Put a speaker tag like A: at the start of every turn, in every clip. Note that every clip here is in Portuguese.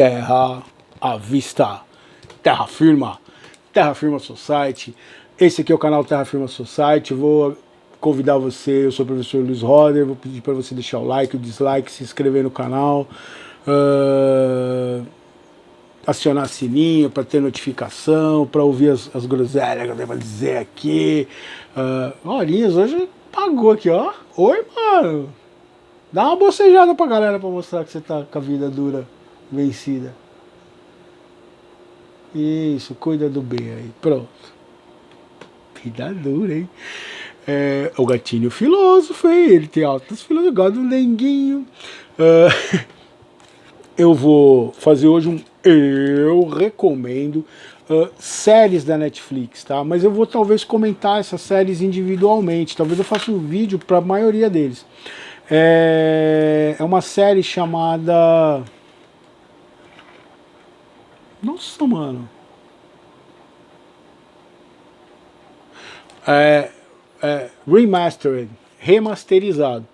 A: Terra à vista, Terra Firma Society. Esse aqui é o canal Terra Firma Society. Vou convidar você, eu sou o professor Luiz Roder, vou pedir para você deixar o like, o dislike, se inscrever no canal, acionar sininho para ter notificação, para ouvir as groselhas que eu devo dizer aqui. Horinhas hoje pagou aqui, ó. Oi, mano. Dá uma bocejada pra galera pra mostrar que você tá com a vida dura, vencida. Isso, cuida do bem aí. Pronto. Vida dura, hein? O gatinho filósofo, hein? Ele tem altas filosofas, gosta do lenguinho. Eu vou fazer hoje eu recomendo séries da Netflix, tá? Mas eu vou talvez comentar essas séries individualmente. Talvez eu faça um vídeo para a maioria deles. É uma série chamada... Nossa, mano. Remasterizado.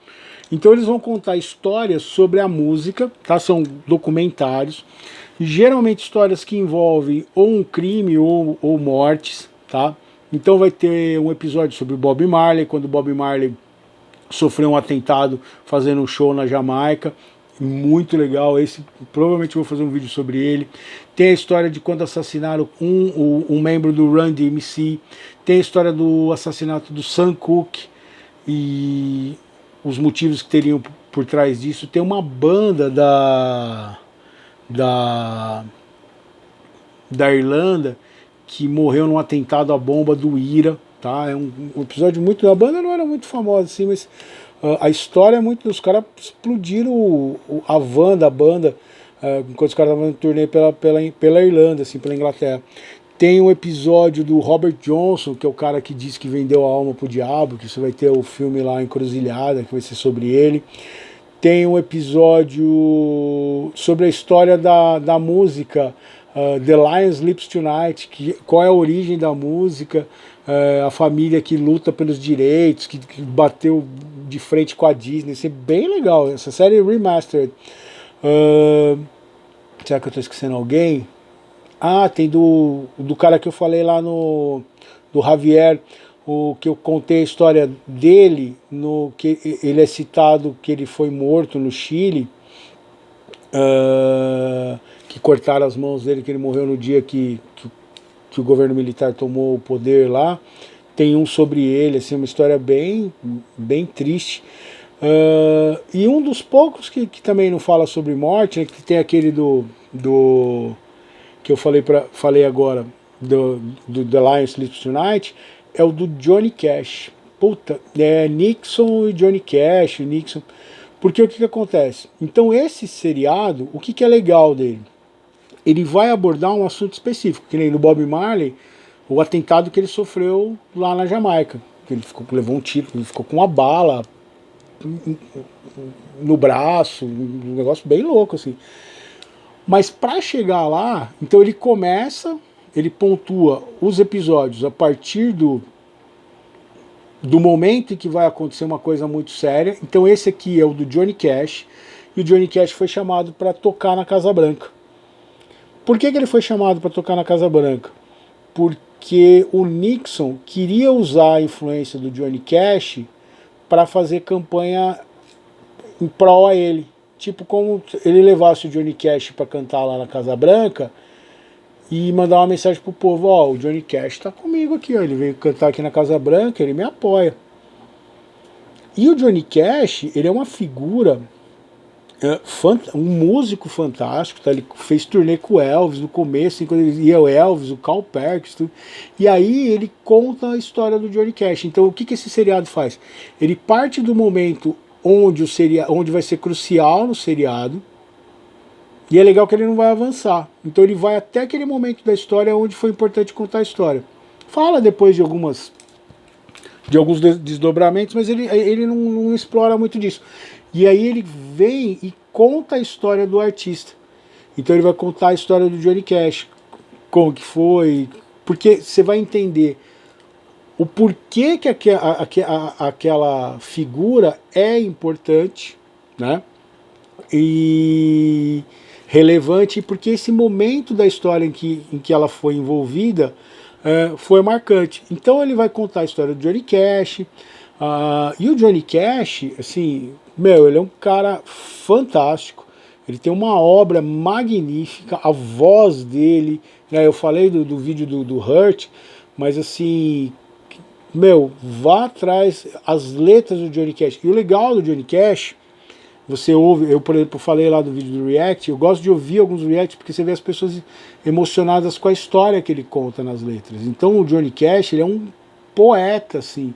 A: Então eles vão contar histórias sobre a música, tá? São documentários, geralmente histórias que envolvem ou um crime ou mortes, tá? Então vai ter um episódio sobre o Bob Marley, quando o Bob Marley sofreu um atentado fazendo um show na Jamaica, muito legal, esse provavelmente vou fazer um vídeo sobre ele. Tem a história de quando assassinaram um membro do Run DMC, tem a história do assassinato do Sam Cooke e os motivos que teriam por trás disso. Tem uma banda da Irlanda que morreu num atentado à bomba do IRA, tá? É um episódio muito... A banda não era muito famosa assim, mas a história é muito... Os caras explodiram a van da banda enquanto os caras estavam em turnê pela Irlanda, assim, pela Inglaterra. Tem um episódio do Robert Johnson, que é o cara que disse que vendeu a alma pro diabo, que você vai ter o filme lá Encruzilhada, que vai ser sobre ele. Tem um episódio sobre a história da música, The Lion Sleeps Tonight, qual é a origem da música, a família que luta pelos direitos, que bateu de frente com a Disney. Isso é bem legal, essa série remastered. Será que eu estou esquecendo alguém? Tem do cara que eu falei lá do Javier, que eu contei a história dele, que ele é citado que ele foi morto no Chile, que cortaram as mãos dele, que ele morreu no dia que o governo militar tomou o poder lá. Tem um sobre ele, assim, uma história bem triste. E um dos poucos que também não fala sobre morte, né, que tem aquele que eu falei agora, do The Lion Sleeps Tonight, é o do Johnny Cash. Puta, Nixon e Johnny Cash, Nixon. Porque o que acontece? Então esse seriado, o que é legal dele? Ele vai abordar um assunto específico, que nem no Bob Marley, o atentado que ele sofreu lá na Jamaica. Ele levou um tiro, ele ficou com uma bala no braço, um negócio bem louco, assim. Mas para chegar lá, então ele pontua os episódios a partir do momento em que vai acontecer uma coisa muito séria. Então esse aqui é o do Johnny Cash, e o Johnny Cash foi chamado para tocar na Casa Branca. Por que ele foi chamado para tocar na Casa Branca? Porque o Nixon queria usar a influência do Johnny Cash para fazer campanha em prol a ele. Tipo, como ele levasse o Johnny Cash para cantar lá na Casa Branca e mandar uma mensagem pro povo: ó, o Johnny Cash tá comigo aqui, ó, ele veio cantar aqui na Casa Branca, ele me apoia. E o Johnny Cash, ele é uma figura, um músico fantástico, tá? Ele fez turnê com o Elvis no começo, quando ele ia o Elvis, o Carl Perkins, tudo. E aí ele conta a história do Johnny Cash. Então o que esse seriado faz? Ele parte do momento onde vai ser crucial no seriado, e é legal que ele não vai avançar. Então ele vai até aquele momento da história onde foi importante contar a história. Fala depois de alguns desdobramentos, mas ele não explora muito disso. E aí ele vem e conta a história do artista. Então ele vai contar a história do Johnny Cash, como que foi, porque você vai entender o porquê que aquela figura é importante, né? E relevante, porque esse momento da história em que ela foi envolvida foi marcante. Então ele vai contar a história do Johnny Cash, e o Johnny Cash, assim, meu, ele é um cara fantástico, ele tem uma obra magnífica, a voz dele, né, eu falei do vídeo do Hurt, mas assim, meu, vá atrás as letras do Johnny Cash. E o legal do Johnny Cash, você ouve, eu por exemplo falei lá do vídeo do React, eu gosto de ouvir alguns Reacts porque você vê as pessoas emocionadas com a história que ele conta nas letras. Então o Johnny Cash, ele é um poeta, assim,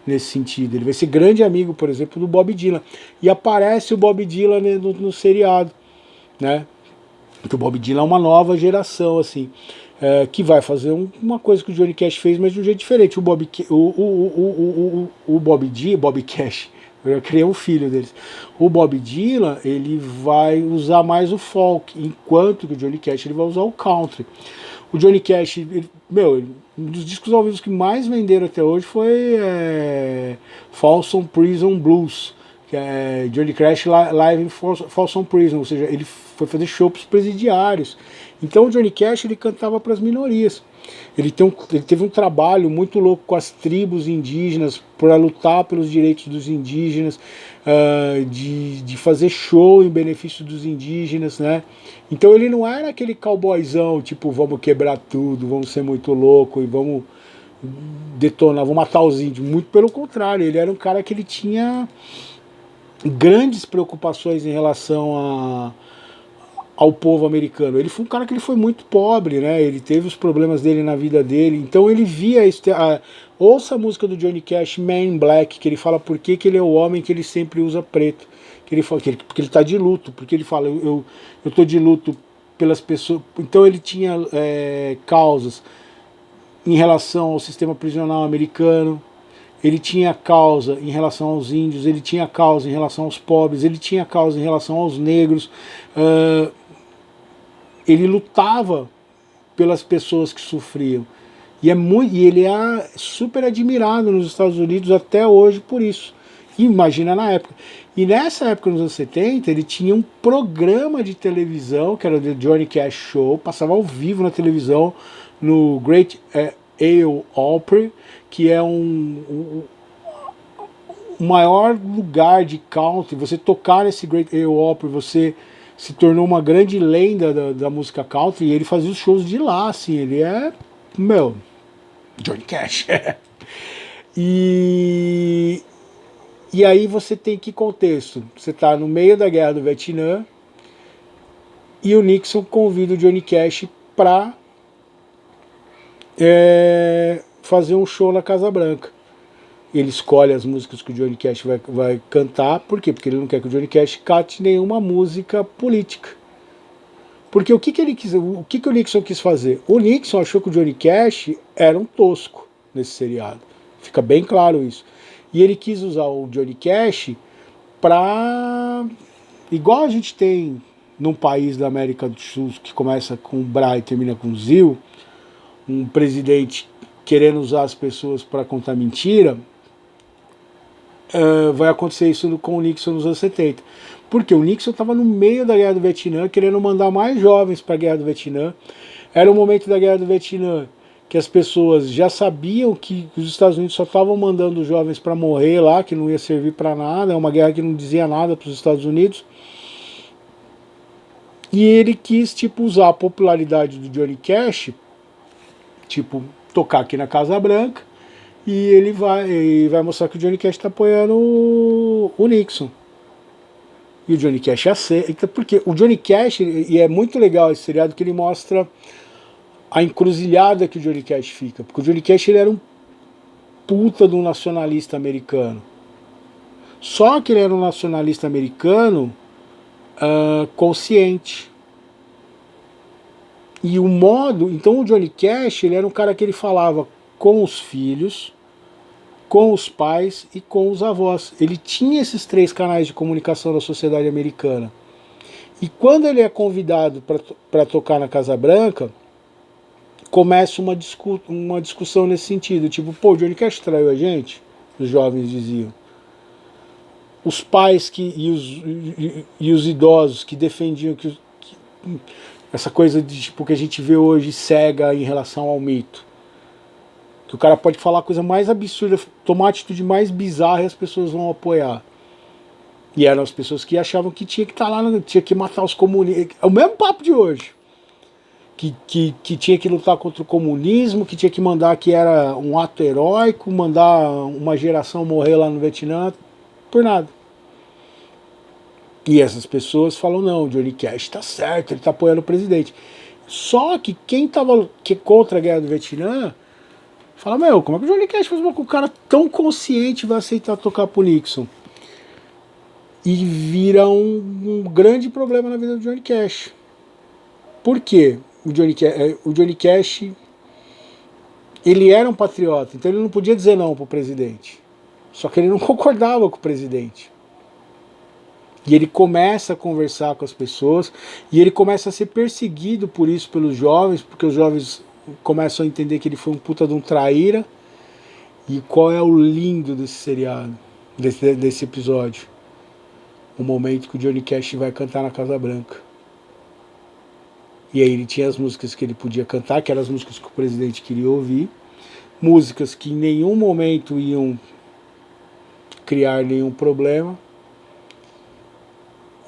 A: nesse sentido. Ele vai ser grande amigo, por exemplo, do Bob Dylan. E aparece o Bob Dylan no seriado, né? Porque o Bob Dylan é uma nova geração, assim, que vai fazer uma coisa que o Johnny Cash fez, mas de um jeito diferente. O Bob Cash, eu criei um filho deles. O Bob Dylan, ele vai usar mais o folk, enquanto que o Johnny Cash ele vai usar o country. O Johnny Cash, meu, um dos discos ao vivo que mais venderam até hoje foi Folsom Prison Blues, que é Johnny Cash Live em Folsom Prison, ou seja, ele foi fazer show para os presidiários. Então o Johnny Cash ele cantava para as minorias. Ele teve um trabalho muito louco com as tribos indígenas para lutar pelos direitos dos indígenas, de fazer show em benefício dos indígenas, né? Então ele não era aquele cowboyzão, tipo, vamos quebrar tudo, vamos ser muito louco e vamos detonar, vamos matar os índios. Muito pelo contrário, ele era um cara que ele tinha grandes preocupações em relação ao povo americano. Ele foi um cara que ele foi muito pobre, né? Ele teve os problemas dele na vida dele. Então ele via ouça a música do Johnny Cash, Man in Black, que ele fala por que ele é o homem que ele sempre usa preto. Que ele fala, porque ele está de luto, porque ele fala, eu estou de luto pelas pessoas. Então ele tinha causas em relação ao sistema prisional americano, ele tinha causa em relação aos índios, ele tinha causa em relação aos pobres, ele tinha causa em relação aos negros. Ele lutava pelas pessoas que sofriam. E ele é super admirado nos Estados Unidos até hoje por isso. Imagina na época. E nessa época, nos anos 70, ele tinha um programa de televisão, que era o The Johnny Cash Show, passava ao vivo na televisão, no Great Ale Opry, que é o maior lugar de country. Você tocar nesse Great Ale Opry, você se tornou uma grande lenda da música country, e ele fazia os shows de lá, assim, ele é, meu, Johnny Cash. E aí você tem que contexto? Você está no meio da guerra do Vietnã e o Nixon convida o Johnny Cash para fazer um show na Casa Branca. Ele escolhe as músicas que o Johnny Cash vai cantar. Por quê? Porque ele não quer que o Johnny Cash cante nenhuma música política. Porque o que o Nixon quis fazer? O Nixon achou que o Johnny Cash era um tosco nesse seriado. Fica bem claro isso. E ele quis usar o Johnny Cash para... Igual a gente tem num país da América do Sul que começa com Bra e termina com Zil, um presidente querendo usar as pessoas para contar mentira, vai acontecer isso com o Nixon nos anos 70. Porque o Nixon estava no meio da Guerra do Vietnã, querendo mandar mais jovens para a Guerra do Vietnã. Era um momento da Guerra do Vietnã que as pessoas já sabiam que os Estados Unidos só estavam mandando jovens para morrer lá, que não ia servir para nada, é uma guerra que não dizia nada para os Estados Unidos. E ele quis, tipo, usar a popularidade do Johnny Cash, tipo, tocar aqui na Casa Branca, e ele vai mostrar que o Johnny Cash está apoiando o Nixon. E o Johnny Cash aceita, porque o Johnny Cash, e é muito legal esse seriado, que ele mostra a encruzilhada que o Johnny Cash fica. Porque o Johnny Cash ele era um puta de um nacionalista americano. Só que ele era um nacionalista americano consciente. E o modo... Então o Johnny Cash ele era um cara que ele falava com os filhos, com os pais e com os avós. Ele tinha esses 3 canais de comunicação da sociedade americana. E quando ele é convidado para tocar na Casa Branca, começa uma discussão nesse sentido, tipo, pô, o Johnny Cash traiu a gente? Os jovens diziam. Os pais e os idosos que defendiam essa coisa de tipo que a gente vê hoje cega em relação ao mito. Que o cara pode falar a coisa mais absurda, tomar a atitude mais bizarra e as pessoas vão apoiar. E eram as pessoas que achavam que tinha que estar lá, tinha que matar os comunistas. É o mesmo papo de hoje. Que tinha que lutar contra o comunismo, que tinha que mandar, que era um ato heróico, mandar uma geração morrer lá no Vietnã, por nada. E essas pessoas falam, não, o Johnny Cash está certo, ele está apoiando o presidente. Só que quem estava contra a guerra do Vietnã fala, meu, como é que o Johnny Cash faz uma com um cara tão consciente vai aceitar tocar pro Nixon? E vira um grande problema na vida do Johnny Cash. Por quê? O Johnny Cash, ele era um patriota, então ele não podia dizer não pro presidente. Só que ele não concordava com o presidente. E ele começa a conversar com as pessoas, e ele começa a ser perseguido por isso pelos jovens, porque os jovens começam a entender que ele foi um puta de um traíra. E qual é o lindo desse seriado, desse episódio? O momento que o Johnny Cash vai cantar na Casa Branca. E aí ele tinha as músicas que ele podia cantar, que eram as músicas que o presidente queria ouvir, músicas que em nenhum momento iam criar nenhum problema.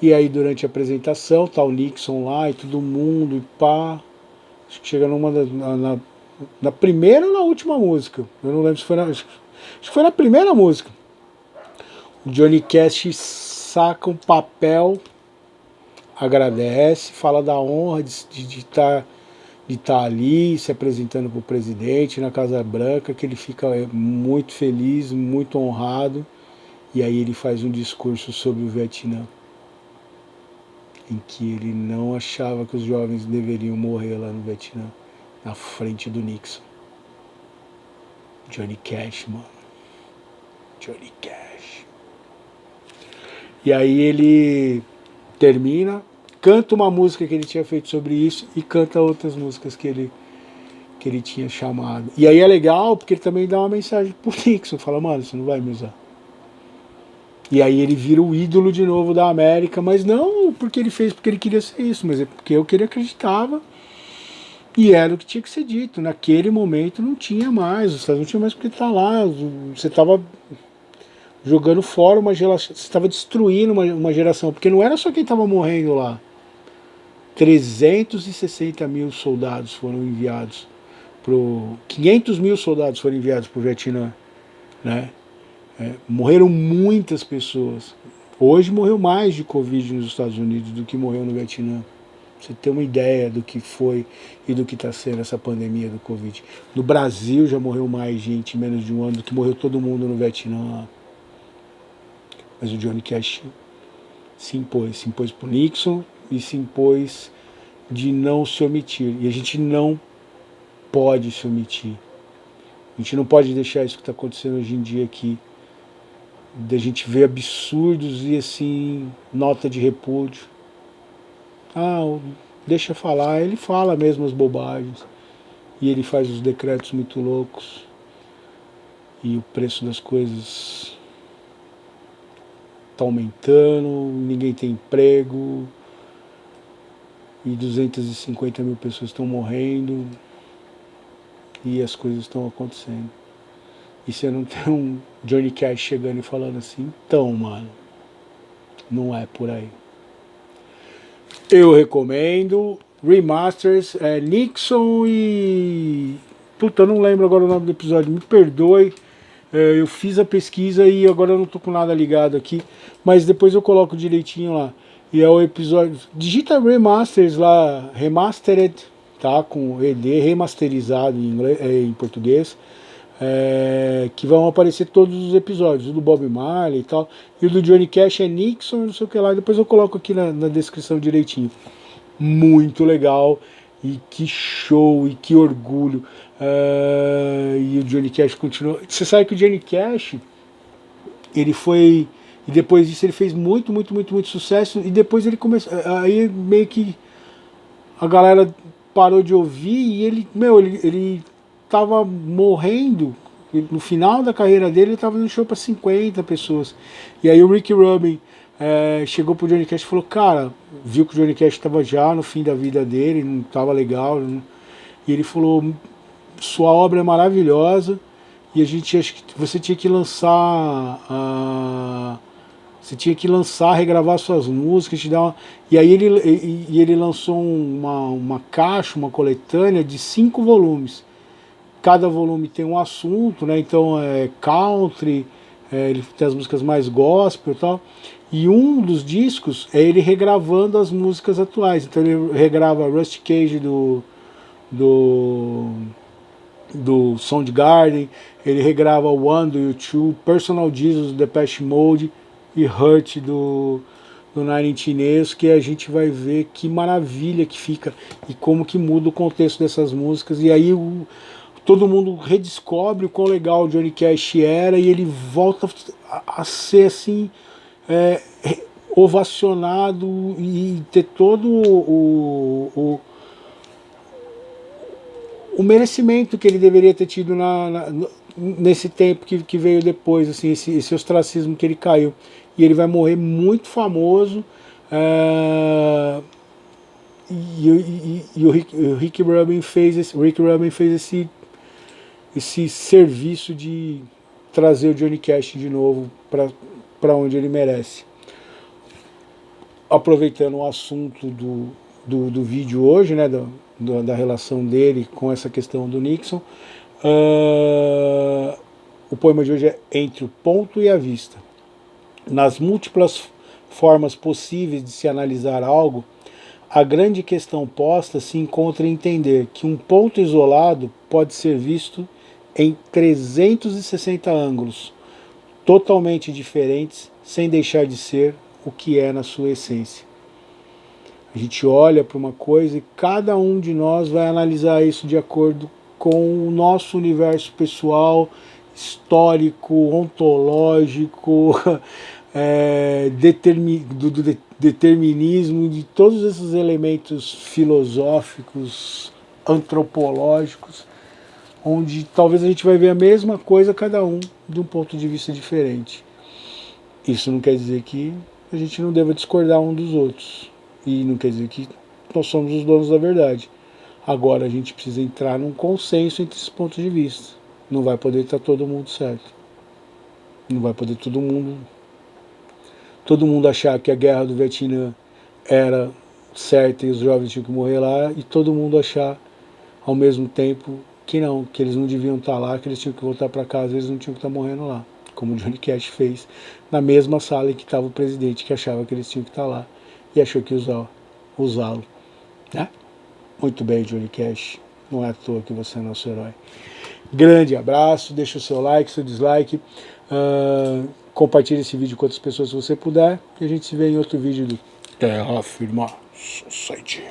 A: E aí durante a apresentação, tá o Nixon lá e todo mundo, e pá, acho que chega na primeira ou na última música, eu não lembro se foi acho que foi na primeira música. O Johnny Cash saca um papel, agradece, fala da honra de estar ali se apresentando para o presidente na Casa Branca, que ele fica muito feliz, muito honrado, e aí ele faz um discurso sobre o Vietnã, em que ele não achava que os jovens deveriam morrer lá no Vietnã, na frente do Nixon. Johnny Cash, mano. Johnny Cash. E aí ele termina, canta uma música que ele tinha feito sobre isso e canta outras músicas que ele tinha chamado. E aí é legal porque ele também dá uma mensagem pro Nixon, fala, mano, você não vai me usar. E aí ele vira o ídolo de novo da América, mas não porque ele fez porque ele queria ser isso, mas é porque eu queria acreditava e era o que tinha que ser dito. Naquele momento não tinha mais, os Estados Unidos não tinha mais porque tá lá, você estava jogando fora uma geração, você estava destruindo uma geração, porque não era só quem estava morrendo lá. 360 mil soldados foram enviados 500 mil soldados foram enviados para o Vietnã, né? Morreram muitas pessoas. Hoje morreu mais de Covid nos Estados Unidos do que morreu no Vietnã. Você tem uma ideia do que foi e do que está sendo essa pandemia do Covid. No Brasil já morreu mais gente em menos de um ano do que morreu todo mundo no Vietnã. Mas o Johnny Cash se impôs para o Nixon e se impôs de não se omitir. E a gente não pode se omitir. A gente não pode deixar isso que está acontecendo hoje em dia aqui, da gente ver absurdos e assim, nota de repúdio. Deixa falar, ele fala mesmo as bobagens. E ele faz os decretos muito loucos. E o preço das coisas está aumentando, ninguém tem emprego, e 250 mil pessoas estão morrendo, e as coisas estão acontecendo. E você não tem um Johnny Cash chegando e falando assim, então, mano, não é por aí. Eu recomendo Remasters, Nixon e... Puta, eu não lembro agora o nome do episódio, me perdoe. Eu fiz a pesquisa e agora eu não tô com nada ligado aqui, mas depois eu coloco direitinho lá. E é o episódio, digita Remasters lá, Remastered, tá, com ED, remasterizado em inglês, em português, que vão aparecer todos os episódios, o do Bob Marley e tal, e o do Johnny Cash é Nixon, não sei o que lá, depois eu coloco aqui na descrição direitinho. Muito legal, e que show, e que orgulho. E o Johnny Cash continuou. Você sabe que o Johnny Cash, ele foi, e depois disso ele fez muito sucesso, e depois ele começou, aí meio que a galera parou de ouvir, e ele tava morrendo, no final da carreira dele ele tava no show para 50 pessoas, e aí o Rick Rubin chegou pro Johnny Cash e falou, cara, viu que o Johnny Cash estava já no fim da vida dele, não estava legal, né? E ele falou, sua obra é maravilhosa e a gente acha que você tinha que lançar, regravar suas músicas, te dar uma... E aí ele lançou uma caixa, uma coletânea de 5 volumes. Cada volume tem um assunto, né? Então é country, ele tem as músicas mais gospel e tal. E um dos discos é ele regravando as músicas atuais. Então ele regrava Rusty Cage do Soundgarden, ele regrava One do U2, Personal Jesus do Depeche Mode e Hurt do Nine Inch Nails, que a gente vai ver que maravilha que fica e como que muda o contexto dessas músicas. E aí todo mundo redescobre o quão legal o Johnny Cash era e ele volta a ser assim, ovacionado e ter todo o merecimento que ele deveria ter tido nesse tempo que veio depois, assim, esse ostracismo que ele caiu. E ele vai morrer muito famoso. E o Rick Rubin fez esse serviço de trazer o Johnny Cash de novo para onde ele merece. Aproveitando o assunto do vídeo hoje, né, da relação dele com essa questão do Nixon, o poema de hoje é Entre o Ponto e a Vista. Nas múltiplas formas possíveis de se analisar algo, a grande questão posta se encontra em entender que um ponto isolado pode ser visto em 360 ângulos, totalmente diferentes, sem deixar de ser o que é na sua essência. A gente olha para uma coisa e cada um de nós vai analisar isso de acordo com o nosso universo pessoal, histórico, ontológico, do determinismo, de todos esses elementos filosóficos, antropológicos, onde talvez a gente vai ver a mesma coisa, cada um de um ponto de vista diferente. Isso não quer dizer que a gente não deva discordar um dos outros. E não quer dizer que nós somos os donos da verdade. Agora a gente precisa entrar num consenso entre esses pontos de vista. Não vai poder estar todo mundo certo. Não vai poder todo mundo achar que a guerra do Vietnã era certa e os jovens tinham que morrer lá, e todo mundo achar ao mesmo tempo que não, que eles não deviam estar lá, que eles tinham que voltar para casa, eles não tinham que estar morrendo lá, como o Johnny Cash fez na mesma sala em que estava o presidente, que achava que eles tinham que estar lá e achou que ia usá-lo, né? Muito bem, Johnny Cash, não é à toa que você é nosso herói. Grande abraço, deixa o seu like, seu dislike, compartilhe esse vídeo com outras pessoas se você puder, e a gente se vê em outro vídeo do Terra Firma Society.